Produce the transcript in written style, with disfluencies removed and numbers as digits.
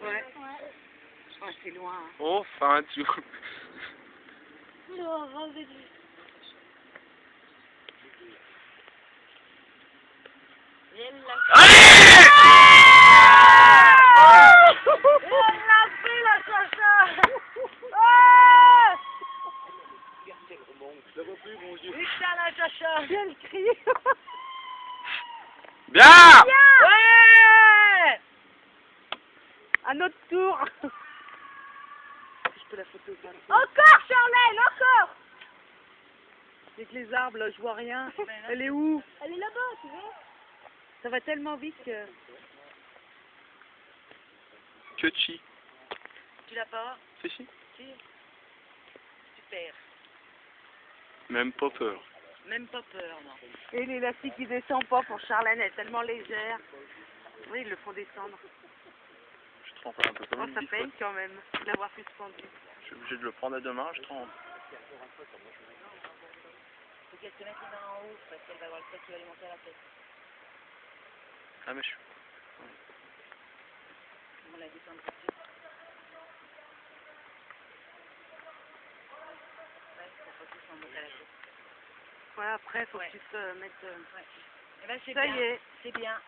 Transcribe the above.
Ouais. Ouais. Ouais, c'est loin. Hein. Oh, enfin, tu... Non, rendez-lui. Allez! Elle l'a pris la chacha. Oh putain la chacha. Viens le cri. Bien! Ouais. À notre tour. Je peux la photo quand même. Encore Charlène, encore. Avec les arbres, là, je vois rien. Elle est où? Elle est là-bas, tu vois. Ça va tellement vite que... Que chi. Tu l'as pas? Si, si. Si. Super. Même pas peur. Même pas peur, non. Et l'élastique, il descend pas pour Charlène, elle est tellement légère. Oui, ils le font descendre. Je trempe un peu comme Oh, une ça bite. peine quand même, de l'avoir suspendu. Je suis obligé de le prendre à deux mains, je trempe. Faut qu'elle se mette les mains en haut, parce qu'elle va avoir le tête qui va lui monter à la tête. Ah, mais je suis... On la descend tout de suite. Ouais, faut pas que ça en monte à la tête. Ouais, après, faut que tu te mettes... Ouais. Eh ben, c'est bien. Ça y est. C'est bien.